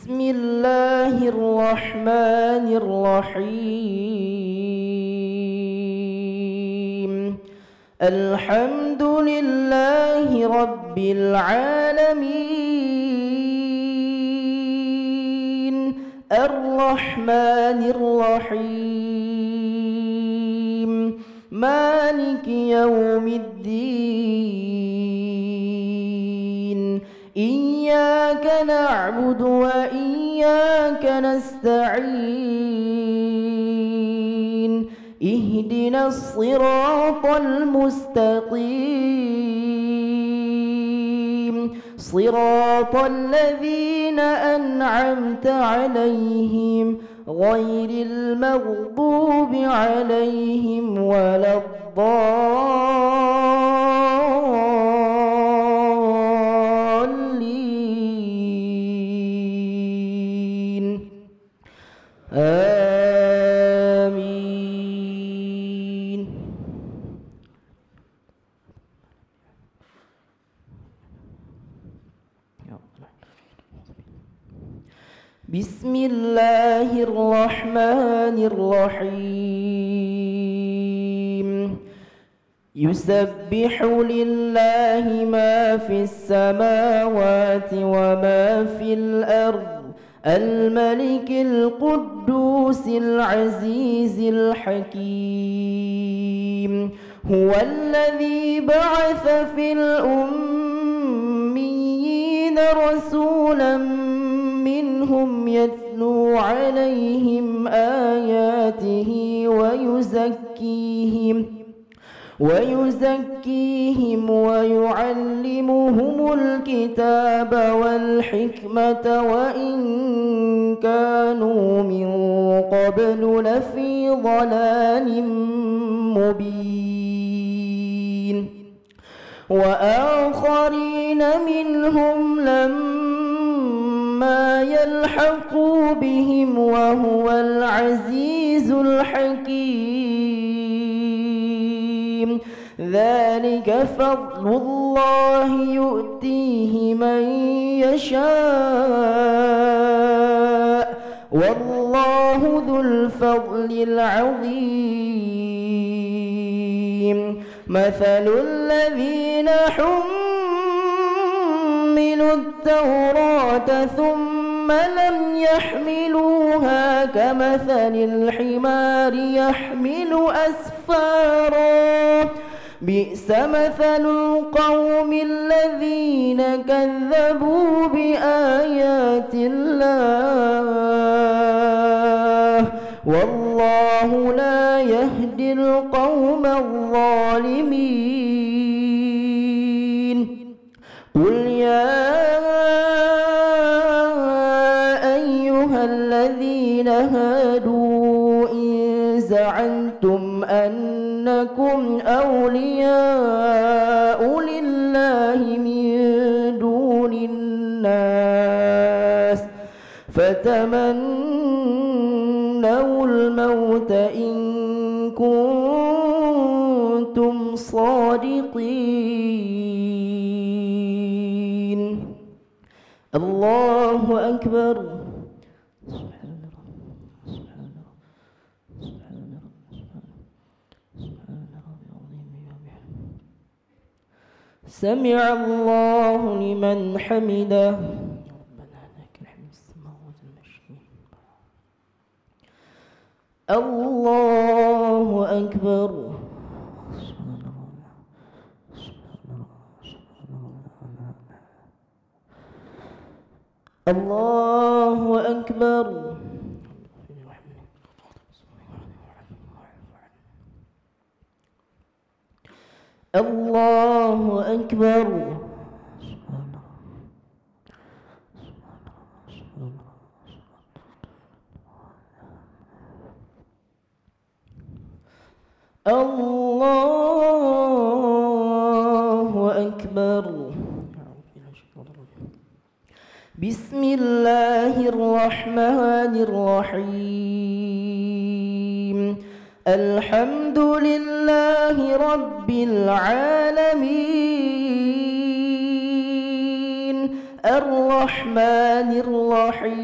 بسم الله الرحمن الرحيم. الحمد لله رب العالمين الرحمن الرحيم مالك يوم الدين. إياك نعبد وإياك نستعين. اهدنا الصراط المستقيم صراط الذين أنعمت عليهم غير المغضوب عليهم ولا الضالين. آمين. بسم الله الرحمن الرحيم. يسبح لله ما في السماوات وما في الأرض الملك القدوس العزيز الحكيم. هو الذي بعث في الأميين رسولا منهم يتلو عليهم آياته ويزكيهم ويعلمهم الكتاب والحكمة وإن كانوا من قبل لفي ضلال مبين. وآخرين منهم لما يلحقوا بهم وهو العزيز الحكيم. ذلك فضل الله يؤتيه من يشاء والله ذو الفضل العظيم. مثل الذين حملوا التوراة ثم لم يحملوها كمثل الحمار يحمل أسفارا بئس مثل القوم الذين كذبوا بآيات الله والله لا يهدي القوم الظالمين. قل يا أيها الذين هادوا إن زعمتم أنكم أولياء لله من دون الناس فتمنوا الموت إن كنتم صادقين. الله أكبر. سمع الله لمن حمده. ربنا لك الحمد السماوات المشهور. الله أكبر. الله أكبر. الله أكبر. الله أكبر. بسم الله الرحمن الرحيم. الحمد لله رب العالمين الرحمن الرحيم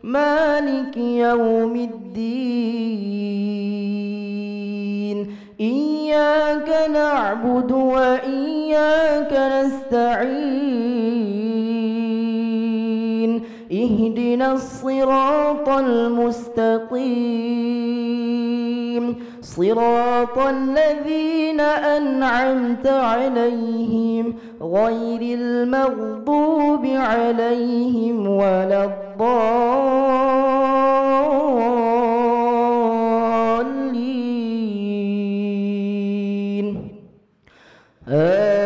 مالك يوم الدين إياك نعبد وإياك نستعين اهدنا الصراط المستقيم صراط الذين أنعمت عليهم غير المغضوب عليهم ولا الضالين آمين.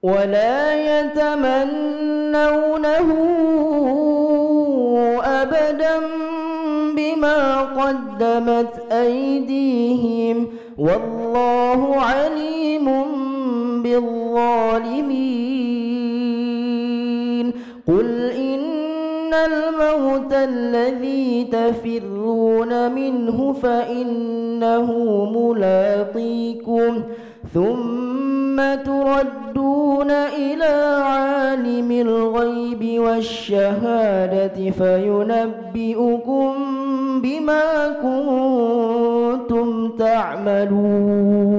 ولا يتمنونه أبدا بما قدمت أيديهم والله عليم بالظالمين قل إن الموت الذي تفرون منه فإنه ملاقيكم ثم تردون إلى عالم الغيب والشهادة فينبئكم بما كنتم تعملون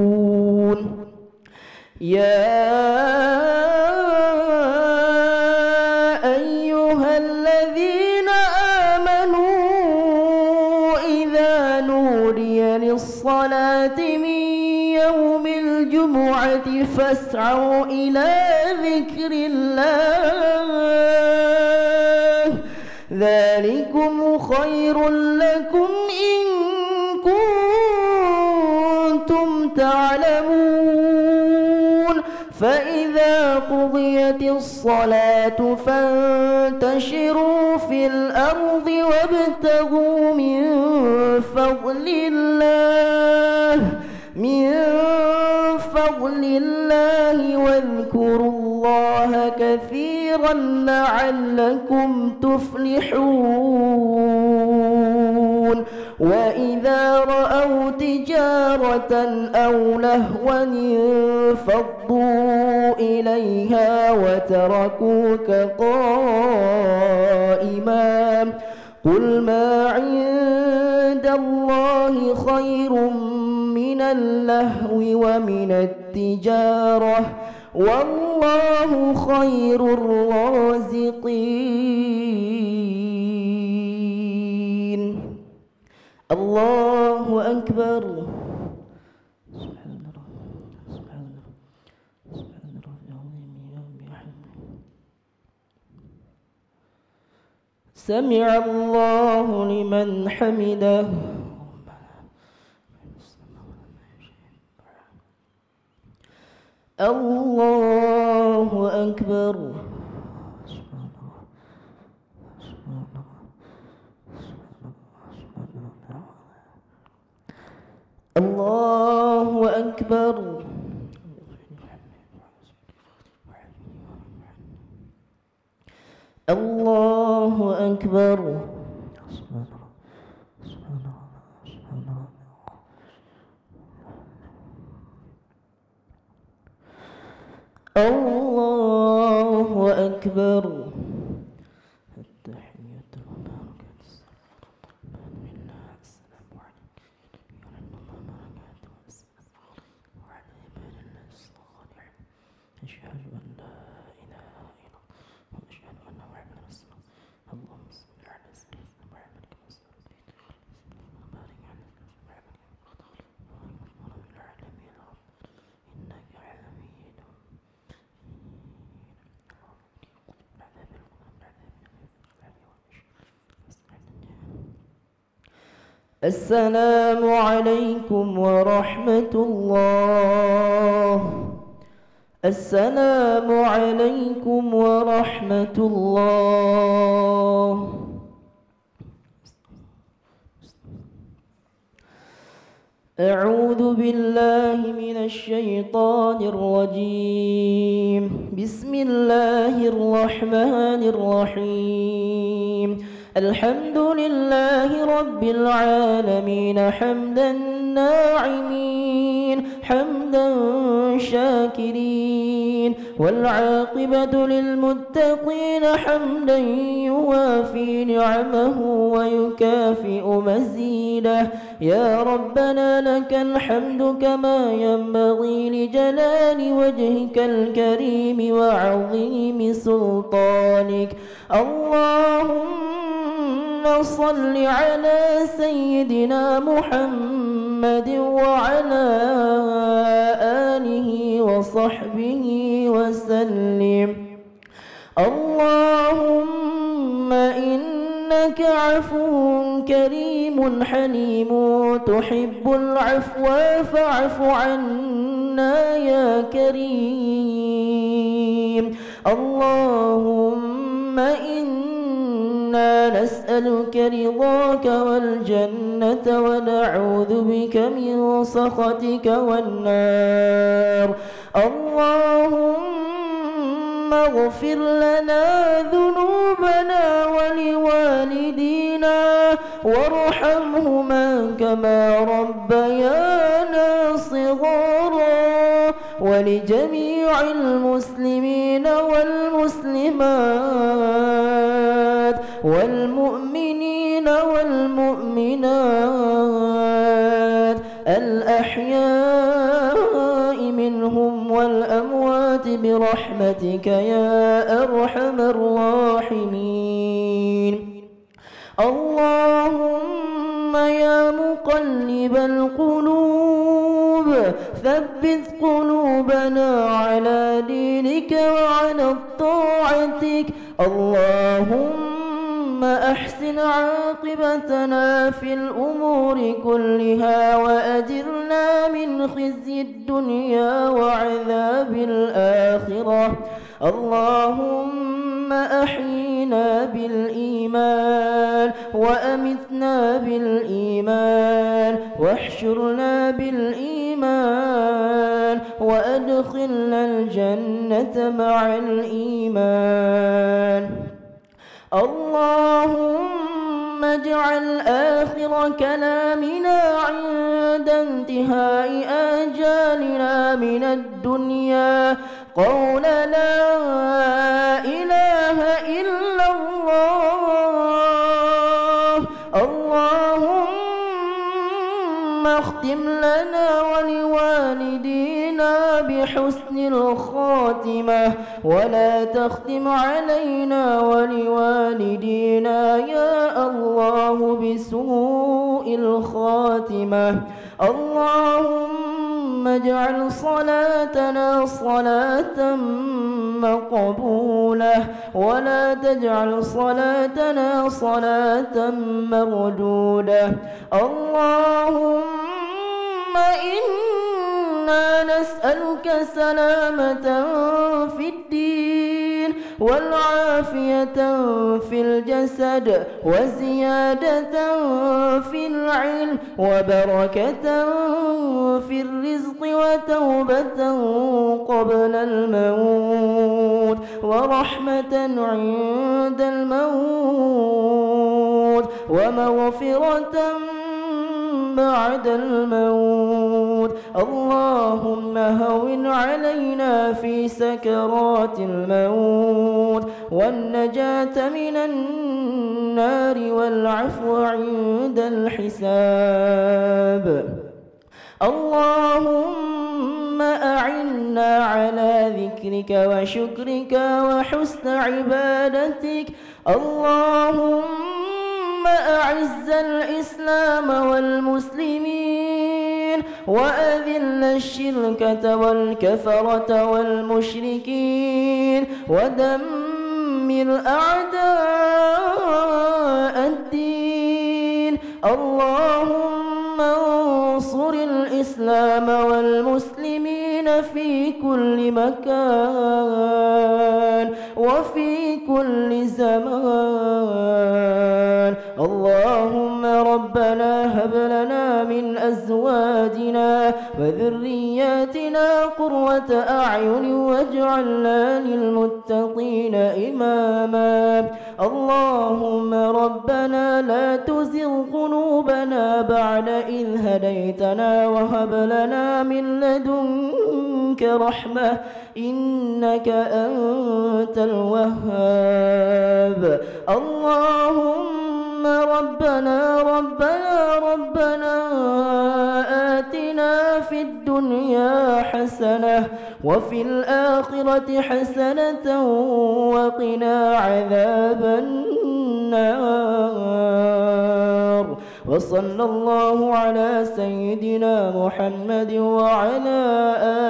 يا أيها الذين آمنوا إذا نودي للصلاة من يوم الجمعة فاسعوا إلى ذكر الله ذلكم خير لكم إن كنتم تعلمون فإذا قضيت الصلاة فانتشروا في الأرض وابتغوا من فضل الله واذكروا الله كثيرا لعلكم تفلحون وإذا رأوا تجارة أو لهوا انفضوا إليها وتركوك قائما قل ما عند الله خير من اللهو ومن التجارة والله خير الرازقين. الله أكبر. سمع الله لمن حمده. الله أكبر. الله أكبر. الله أكبر. الله أكبر. التحيات والبركات السلام عليكم وعلى عباد الله الصالحين أشهد أن لا إله إلا الله وأشهد أن محمدا رسول الله. اللهم صل على سيدنا محمد كما صليت وبارك على سيدنا محمد في العالمين إنك حميد. السلام عليكم ورحمة الله. السلام عليكم ورحمة الله. أعوذ بالله من الشيطان الرجيم. بسم الله الرحمن الرحيم. الحمد لله رب العالمين حمدا ناعمين حمدا شاكرين والعاقبة للمتقين حمدا يوافي نعمه ويكافئ مزيده يا ربنا لك الحمد كما ينبغي لجلال وجهك الكريم وعظيم سلطانك اللهم صل على سيدنا محمد وعلى آله وصحبه وسلم اللهم إنك عفو كريم حليم تحب العفو فاعف عنا يا كريم اللهم إنا نسألك رضاك والجنة ونعوذ بك من سخطك والنار اللهم اغفر لنا ذنوبنا ولوالدينا وارحمهما كما ربيانا صغارا ولجميع المسلمين والمسلمات والمؤمنين والمؤمنات الأحياء منهم والأموات برحمتك يا أرحم الراحمين اللهم يا مقلب القلوب ثبت قلوبنا على دينك وعلى طاعتك اللهم أحسن عاقبتنا في الأمور كلها وأجرنا من خزي الدنيا وعذاب الآخرة اللهم أحينا بالإيمان وأمتنا بالإيمان واحشرنا بالإيمان وأدخلنا الجنة مع الإيمان اللهم اجعل آخر كلامنا عند انتهاء آجالنا من الدنيا قول لا إله إلا الله اللهم اختم لنا ولوالدينا بحسن الخاتمة ولا تختم علينا ولوالدينا يا الله بسوء الخاتمة اللهم اجعل صلاتنا صلاة مقبولة ولا تجعل صلاتنا صلاة مردودة اللهم إنا نسألك سلامة في الدين والعافية في الجسد وزيادة في العلم وبركة في الرزق وتوبة قبل الموت ورحمة عند الموت ومغفرة بعد الموت اللهم هون علينا في سكرات الموت والنجاة من النار والعفو عند الحساب اللهم أعنا على ذكرك وشكرك وحسن عبادتك اللهم أعز الإسلام والمسلمين وأذل الشركة والكفرة والمشركين ودمر أعداء الدين اللهم انصر الإسلام والمسلمين المسلمين في كل مكان وفي كل زمان. اللهم ربنا هب لنا من أزواجنا وذرياتنا قرة أعين واجعلنا للمتقين إماما. اللهم ربنا لا تزغ قلوبنا بعد إذ هديتنا وهب لنا من لدنك رحمة إنك أنت الوهاب. اللهم ربنا آتنا في الدنيا حسنة وفي الآخرة حسنة وقنا عذاب النار. وصلى الله على سيدنا محمد وعلى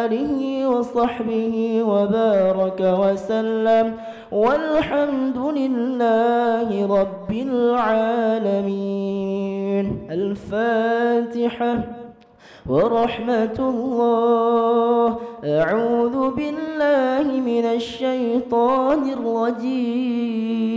آله وصحبه وبارك وسلم والحمد لله رب العالمين. الفاتحة. ورحمة الله. أعوذ بالله من الشيطان الرجيم.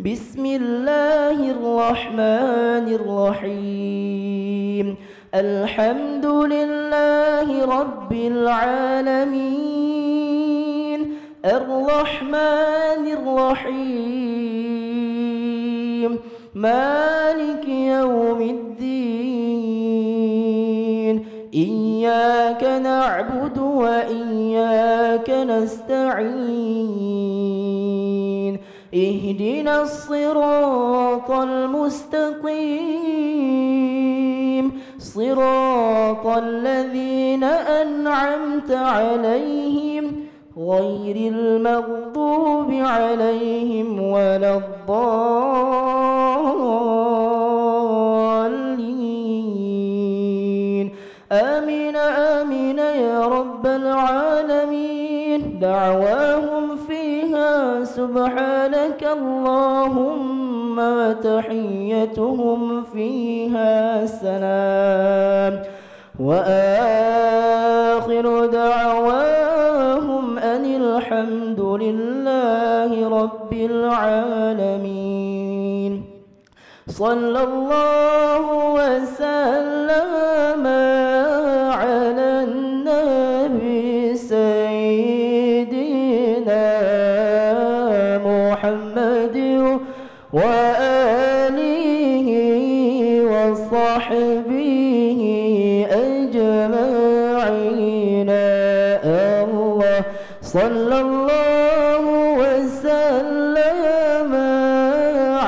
بسم الله الرحمن الرحيم. الحمد لله رب العالمين الرحمن الرحيم مالك يوم الدين. إياك نعبد وإياك نستعين. اهدنا الصراط المستقيم صراط الذين أنعمت عليهم غير المغضوب عليهم ولا الضالين. آمين آمين يا رب العالمين. دعواهم فيها سبحانك اللهم وتحيتهم فيها سلام. وآخر دعواهم أن الحمد لله رب العالمين. صلى الله وسلم على النبي سيدنا محمد وآله وصحبه أجمعين. الله صلى الله وسلم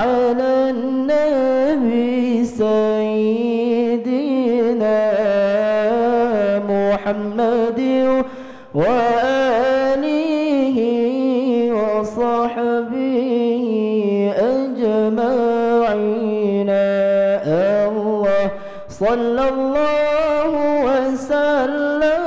على النبي سيدنا محمد وآله وصحبه أجمعين. الله صلى الله وسلم